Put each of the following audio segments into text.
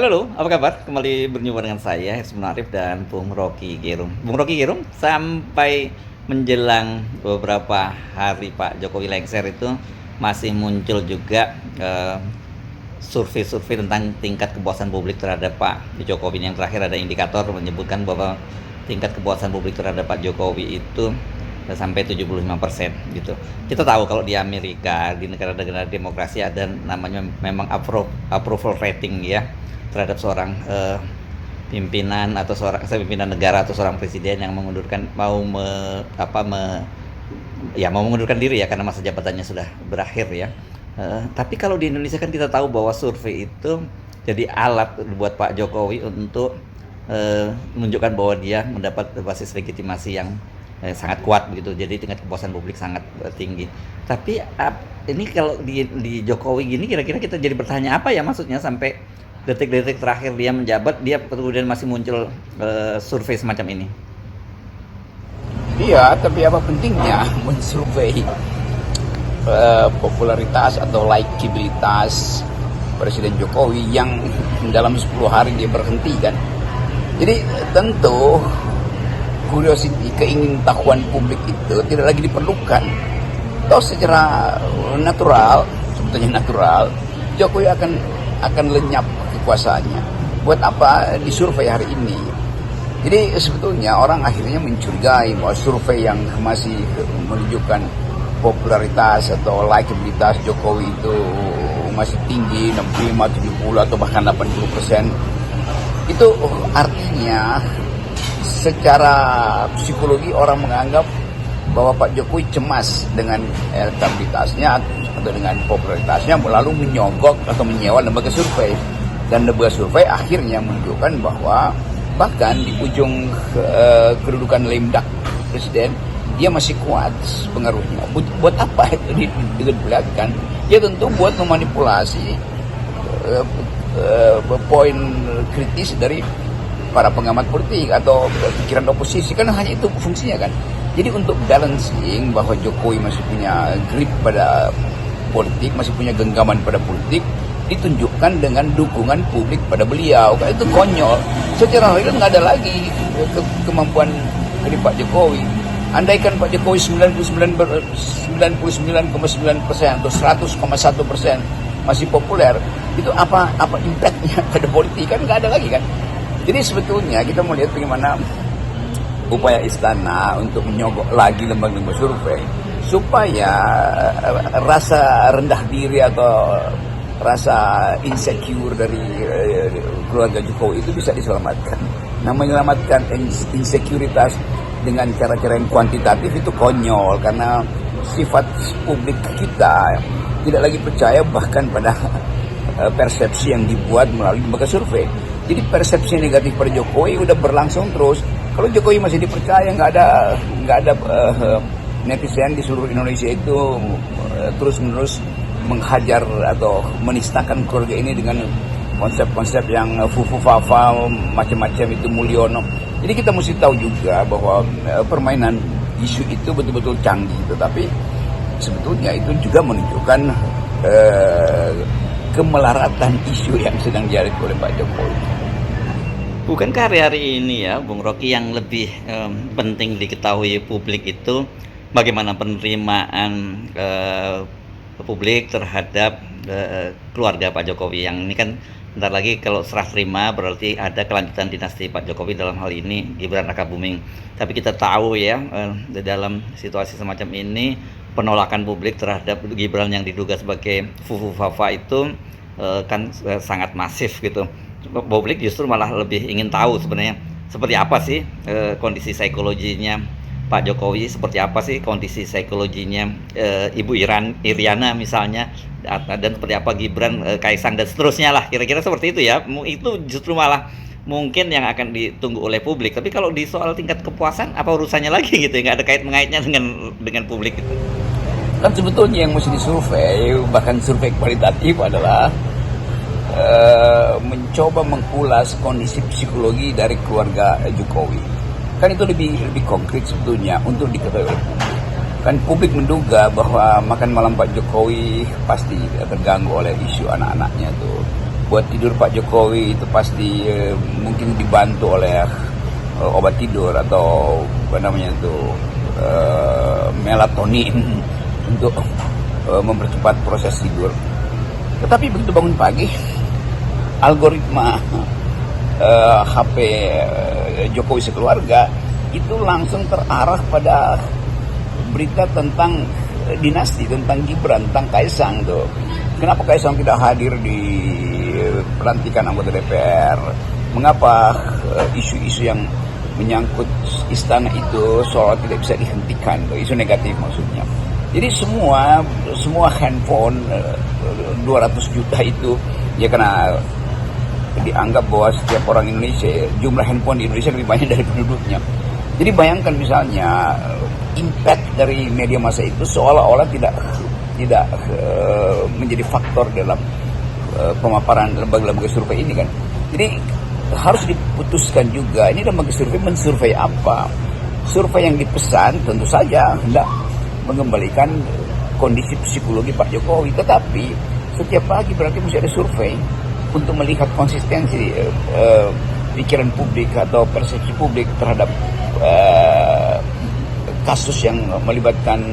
Halo, apa kabar? Kembali berjumpa dengan saya, Hisnul Arif dan Bung Rocky Gerung. Bung Rocky Gerung, sampai menjelang beberapa hari Pak Jokowi lengser itu masih muncul juga survei-survei tentang tingkat kepuasan publik terhadap Pak Jokowi. Yang terakhir ada indikator menyebutkan bahwa tingkat kepuasan publik terhadap Pak Jokowi itu sampai 75% gitu. Kita tahu kalau di Amerika, di negara-negara demokrasi ada namanya memang approval rating ya terhadap seorang pimpinan atau pimpinan negara atau seorang presiden yang mengundurkan mau mengundurkan diri ya karena masa jabatannya sudah berakhir ya. Tapi kalau di Indonesia kan kita tahu bahwa survei itu jadi alat buat Pak Jokowi untuk menunjukkan bahwa dia mendapat basis legitimasi yang sangat kuat begitu. Jadi tingkat kepuasan publik sangat tinggi. Tapi ini kalau di Jokowi gini kira-kira kita jadi bertanya apa ya maksudnya sampai detik-detik terakhir dia menjabat, dia kemudian masih muncul survei semacam ini. Iya, tapi apa pentingnya mensurvei popularitas atau likabilitas Presiden Jokowi yang dalam 10 hari dia berhenti kan. Jadi tentu curiosity, keingintahuan publik itu tidak lagi diperlukan. Toh secara natural, sebetulnya natural, Jokowi akan lenyap kekuasaannya. Buat apa disurvei hari ini? Jadi sebetulnya orang akhirnya mencurigai bahwa survei yang masih menunjukkan popularitas atau likabilitas Jokowi itu masih tinggi 65, 70 atau bahkan 80%. Itu artinya secara psikologi orang menganggap bahwa Pak Jokowi cemas dengan elektabilitasnya atau dengan popularitasnya lalu menyogok atau menyewa lembaga survei. Dan lembaga survei akhirnya menunjukkan bahwa bahkan di ujung kedudukan lemdak presiden dia masih kuat pengaruhnya. Buat apa itu diperlihatkan? Ya tentu buat memanipulasi poin kritis dari para pengamat politik atau pikiran oposisi, kan hanya itu fungsinya kan. Jadi untuk balancing bahwa Jokowi masih punya grip pada politik, masih punya genggaman pada politik, ditunjukkan dengan dukungan publik pada beliau. Kan itu konyol. Secara real nggak ada lagi kemampuan dari Pak Jokowi. Andaikan Pak Jokowi 99,9% atau 100,1% masih populer, itu apa impactnya pada politik? Kan nggak ada lagi kan. Jadi sebetulnya kita mau lihat bagaimana upaya istana untuk menyogok lagi lembaga-lembaga survei supaya rasa rendah diri atau rasa insecure dari keluarga Jokowi itu bisa diselamatkan. Nah, menyelamatkan insekuritas dengan cara-cara yang kuantitatif itu konyol karena sifat publik kita tidak lagi percaya bahkan pada persepsi yang dibuat melalui lembaga survei. Jadi persepsi negatif pada Jokowi udah berlangsung terus. Kalau Jokowi masih dipercaya, nggak ada netizen di seluruh Indonesia itu terus-menerus menghajar atau menistakan keluarga ini dengan konsep-konsep yang fufu-fafa macam-macam itu Mulyono. Jadi kita mesti tahu juga bahwa permainan isu itu betul-betul canggih, tetapi sebetulnya itu juga menunjukkan kemelaratan isu yang sedang dihadapi oleh Pak Jokowi. Bukankah hari-hari ini ya, Bung Rocky, yang lebih penting diketahui publik itu bagaimana penerimaan publik terhadap keluarga Pak Jokowi yang ini kan bentar lagi kalau serah terima berarti ada kelanjutan dinasti Pak Jokowi, dalam hal ini Gibran Rakabuming. Tapi kita tahu ya dalam situasi semacam ini penolakan publik terhadap Gibran yang diduga sebagai fufu-fafa itu kan sangat masif gitu. Publik justru malah lebih ingin tahu sebenarnya seperti apa sih kondisi psikologinya Pak Jokowi, seperti apa sih kondisi psikologinya Ibu Iriana misalnya, dan seperti apa Gibran, Kaisang dan seterusnya lah, kira-kira seperti itu ya. Itu justru malah mungkin yang akan ditunggu oleh publik. Tapi kalau di soal tingkat kepuasan apa urusannya lagi gitu, nggak ada kait-mengaitnya dengan publik gitu. Kan sebetulnya yang mesti disurvei, bahkan survei kualitatif adalah mencoba mengulas kondisi psikologi dari keluarga Jokowi. Kan itu lebih konkret sebetulnya untuk diketahui oleh publik. Kan publik menduga bahwa makan malam Pak Jokowi pasti terganggu oleh isu anak-anaknya tuh. buat tidur Pak Jokowi itu pasti mungkin dibantu oleh obat tidur atau apa namanya itu melatonin untuk mempercepat proses tidur. Tetapi begitu bangun pagi, algoritma HP Jokowi sekeluarga itu langsung terarah pada berita tentang dinasti, tentang Gibran, tentang Kaisang tuh. Kenapa Kaisang tidak hadir di pelantikan anggota DPR? Mengapa isu-isu yang menyangkut istana itu seolah tidak bisa dihentikan? Isu negatif maksudnya. Jadi semua handphone 200 juta itu ya karena dianggap bahwa setiap orang Indonesia, jumlah handphone di Indonesia lebih banyak dari penduduknya. Jadi bayangkan misalnya impact dari media massa itu seolah-olah tidak menjadi faktor dalam pemaparan lembaga-lembaga survei ini kan. Jadi harus diputuskan juga ini lembaga survei mensurvei apa. Survei yang dipesan tentu saja hendak mengembalikan kondisi psikologi Pak Jokowi, tetapi setiap pagi berarti mesti ada survei untuk melihat konsistensi pikiran publik atau persepsi publik terhadap kasus yang melibatkan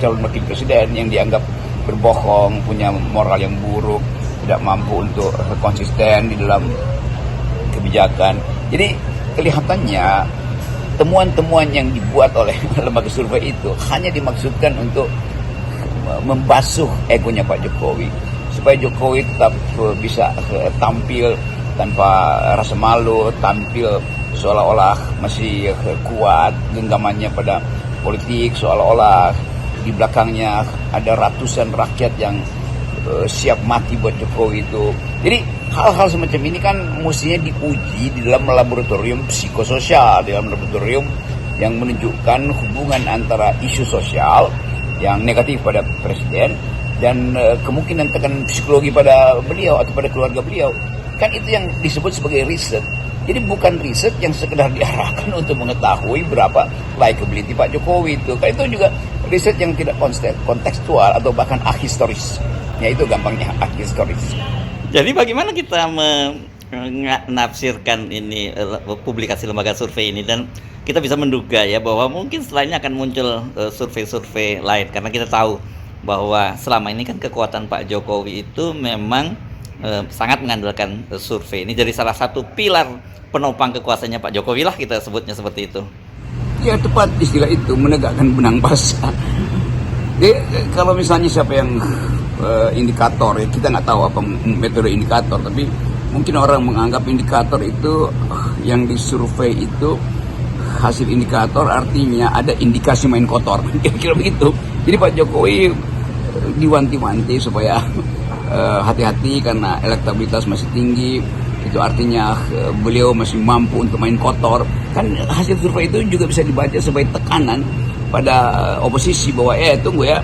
calon wakil presiden yang dianggap berbohong, punya moral yang buruk, tidak mampu untuk konsisten di dalam kebijakan. Jadi kelihatannya temuan-temuan yang dibuat oleh lembaga survei itu hanya dimaksudkan untuk membasuh egonya Pak Jokowi, supaya Jokowi tetap bisa tampil tanpa rasa malu, tampil seolah-olah masih kuat genggamannya pada politik, seolah-olah di belakangnya ada ratusan rakyat yang siap mati buat Jokowi itu. Jadi hal-hal semacam ini kan mestinya diuji di dalam laboratorium psikososial, di dalam laboratorium yang menunjukkan hubungan antara isu sosial yang negatif pada presiden dan kemungkinan tekanan psikologi pada beliau atau pada keluarga beliau. Kan itu yang disebut sebagai riset. Jadi bukan riset yang sekedar diarahkan untuk mengetahui berapa likability Pak Jokowi itu. Kan itu juga riset yang tidak kontekstual atau bahkan ahistoris. Ya itu gampangnya ahistoris. Jadi bagaimana kita menafsirkan ini publikasi lembaga survei ini, dan kita bisa menduga ya bahwa mungkin setelahnya akan muncul survei-survei lain, karena kita tahu bahwa selama ini kan kekuatan Pak Jokowi itu memang sangat mengandalkan survei. Ini jadi salah satu pilar penopang kekuasaannya Pak Jokowi lah, kita sebutnya seperti itu. Ya tepat istilah itu, menegakkan benang basah. Jadi kalau misalnya siapa yang indikator, ya kita nggak tahu apa metode indikator, tapi mungkin orang menganggap indikator itu yang disurvei itu hasil indikator, artinya ada indikasi main kotor, kira-kira begitu. Jadi Pak Jokowi diwanti-wanti supaya hati-hati karena elektabilitas masih tinggi, itu artinya beliau masih mampu untuk main kotor. Kan hasil survei itu juga bisa dibaca sebagai tekanan pada oposisi bahwa tunggu ya,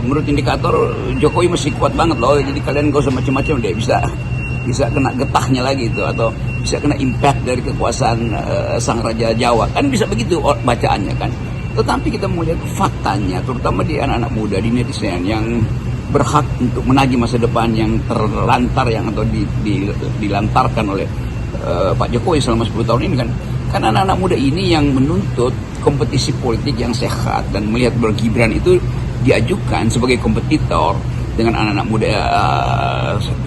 menurut indikator Jokowi masih kuat banget loh, jadi kalian gak usah macam-macam deh, bisa kena getahnya lagi itu, atau bisa kena impact dari kekuasaan sang Raja Jawa, kan bisa begitu bacaannya kan. Tetapi kita melihat faktanya, terutama di anak-anak muda, di netizen yang berhak untuk menagih masa depan yang terlantar, yang atau dilantarkan oleh Pak Jokowi selama 10 tahun ini kan. Karena anak-anak muda ini yang menuntut kompetisi politik yang sehat dan melihat bahwa Gibran itu diajukan sebagai kompetitor dengan anak-anak muda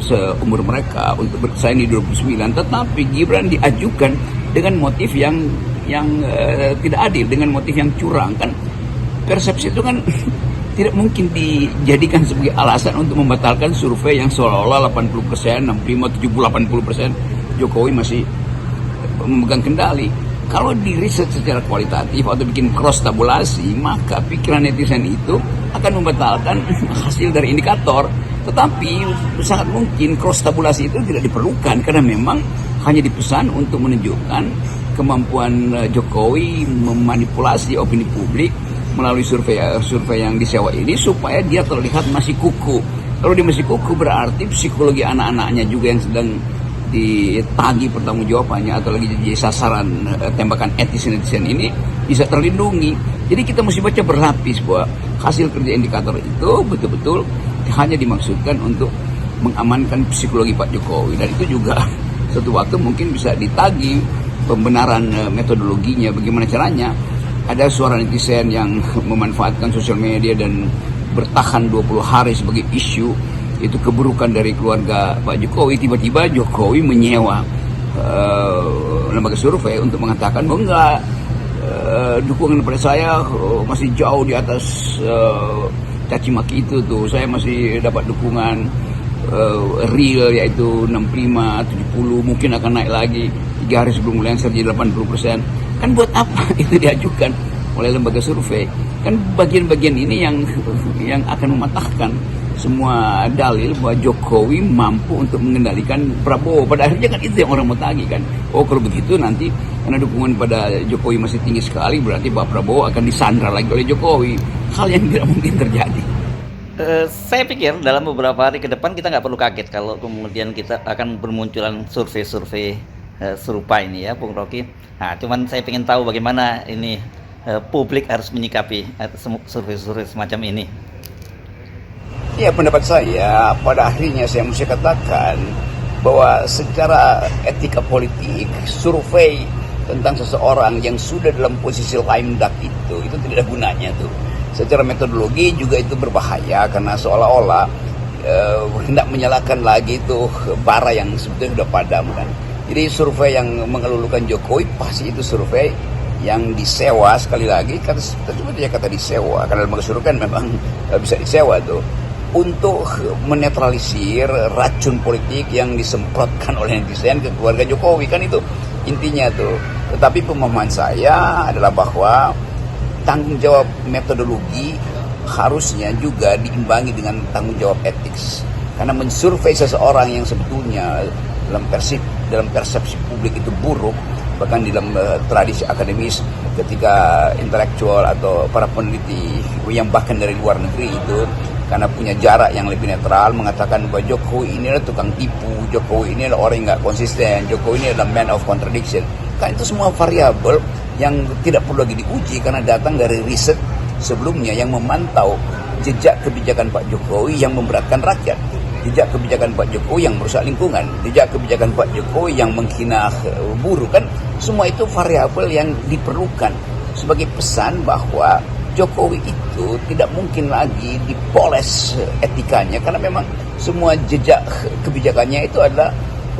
seumur mereka untuk bersaing di 2009, tetapi Gibran diajukan dengan motif yang tidak adil, dengan motif yang curang kan. Persepsi itu kan tidak mungkin dijadikan sebagai alasan untuk membatalkan survei yang seolah-olah 80%, 65, 70, 80% Jokowi masih memegang kendali. Kalau di riset secara kualitatif atau bikin cross tabulasi, maka pikiran netizen itu akan membatalkan hasil dari indikator. Tetapi sangat mungkin cross tabulasi itu tidak diperlukan, karena memang hanya dipesan untuk menunjukkan kemampuan Jokowi memanipulasi opini publik melalui survei yang disewa ini supaya dia terlihat masih kuku. Kalau dia masih kuku berarti psikologi anak-anaknya juga yang sedang ditagi pertanggungjawabannya atau lagi jadi sasaran tembakan netizen ini bisa terlindungi. Jadi kita mesti baca berlapis bahwa hasil kerja indikator itu betul-betul hanya dimaksudkan untuk mengamankan psikologi Pak Jokowi, dan itu juga suatu waktu mungkin bisa ditagih pembenaran metodologinya, bagaimana caranya. Ada suara netizen yang memanfaatkan sosial media dan bertahan 20 hari sebagai isu itu keburukan dari keluarga Pak Jokowi. Tiba-tiba Jokowi menyewa lembaga survei untuk mengatakan bahwa enggak, dukungan pada saya masih jauh di atas caci maki itu tuh. Saya masih dapat dukungan real yaitu 65, 70, mungkin akan naik lagi 3 hari sebelum mulai jadi 80%. Kan buat apa itu diajukan oleh lembaga survei? Kan bagian-bagian ini yang akan mematahkan semua dalil bahwa Jokowi mampu untuk mengendalikan Prabowo. Pada akhirnya kan itu yang orang mau tagih kan. Oh, kalau begitu nanti karena dukungan pada Jokowi masih tinggi sekali, berarti Pak Prabowo akan disandra lagi oleh Jokowi. Hal yang tidak mungkin terjadi. Saya pikir dalam beberapa hari ke depan kita nggak perlu kaget kalau kemudian kita akan bermunculan survei-survei serupa ini ya, Bung Rocky. Nah, cuman saya ingin tahu bagaimana ini publik harus menyikapi survei-survei semacam ini. Ya, pendapat saya pada akhirnya saya mesti katakan bahwa secara etika politik, survei tentang seseorang yang sudah dalam posisi lame duck itu tidak ada gunanya tuh. Secara metodologi juga itu berbahaya karena seolah-olah hendak menyalakan lagi itu bara yang sebetulnya sudah padam kan. Jadi survei yang mengelulukan Jokowi pasti itu survei yang disewa, sekali lagi kata disewa karena lembaga survei kan memang bisa disewa tuh untuk menetralisir racun politik yang disemprotkan oleh netizen ke keluarga Jokowi, kan itu intinya tuh. Tetapi pemahaman saya adalah bahwa tanggung jawab metodologi harusnya juga diimbangi dengan tanggung jawab etis. Karena mensurvei seseorang yang sebetulnya dalam persepsi publik itu buruk, bahkan di dalam tradisi akademis ketika intelektual atau para peneliti yang bahkan dari luar negeri itu karena punya jarak yang lebih netral mengatakan bahwa Jokowi ini adalah tukang tipu, Jokowi ini adalah orang yang nggak konsisten, Jokowi ini adalah man of contradiction. Kan itu semua variabel yang tidak perlu lagi diuji karena datang dari riset sebelumnya yang memantau jejak kebijakan Pak Jokowi yang memberatkan rakyat, jejak kebijakan Pak Jokowi yang merusak lingkungan, jejak kebijakan Pak Jokowi yang menghina buruh. Kan semua itu variabel yang diperlukan sebagai pesan bahwa Jokowi itu tidak mungkin lagi dipoles etikanya karena memang semua jejak kebijakannya itu adalah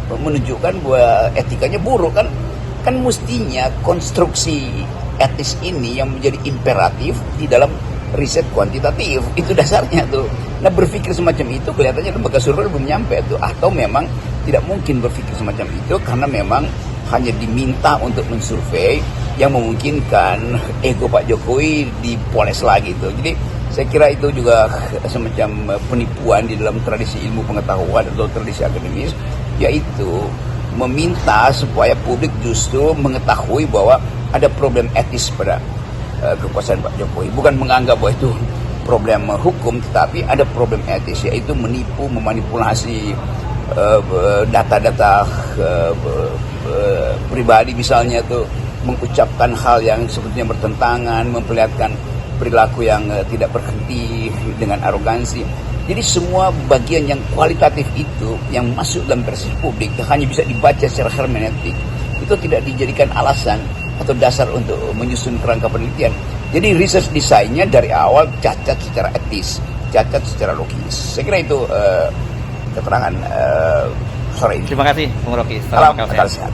menunjukkan bahwa etikanya buruk kan mestinya konstruksi etis ini yang menjadi imperatif di dalam riset kuantitatif, itu dasarnya tuh. Nah, berpikir semacam itu kelihatannya lembaga survei belum nyampe tuh, atau memang tidak mungkin berpikir semacam itu karena memang hanya diminta untuk mensurvei yang memungkinkan ego Pak Jokowi dipoles lagi tuh. Jadi saya kira itu juga semacam penipuan di dalam tradisi ilmu pengetahuan atau tradisi akademis, yaitu meminta supaya publik justru mengetahui bahwa ada problem etis pada kekuasaan Pak Jokowi, bukan menganggap bahwa itu problem hukum, tetapi ada problem etis, yaitu menipu, memanipulasi data-data pribadi misalnya tuh, mengucapkan hal yang sebetulnya bertentangan, memperlihatkan perilaku yang tidak berhenti dengan arogansi. Jadi semua bagian yang kualitatif itu yang masuk dalam persepsi publik hanya bisa dibaca secara hermeneutik. Itu tidak dijadikan alasan atau dasar untuk menyusun kerangka penelitian. Jadi research desainnya dari awal cacat secara etis, cacat secara logis. Saya kira itu keterangan sore ini. Terima kasih, Bung Rocky. Salam akal sehat.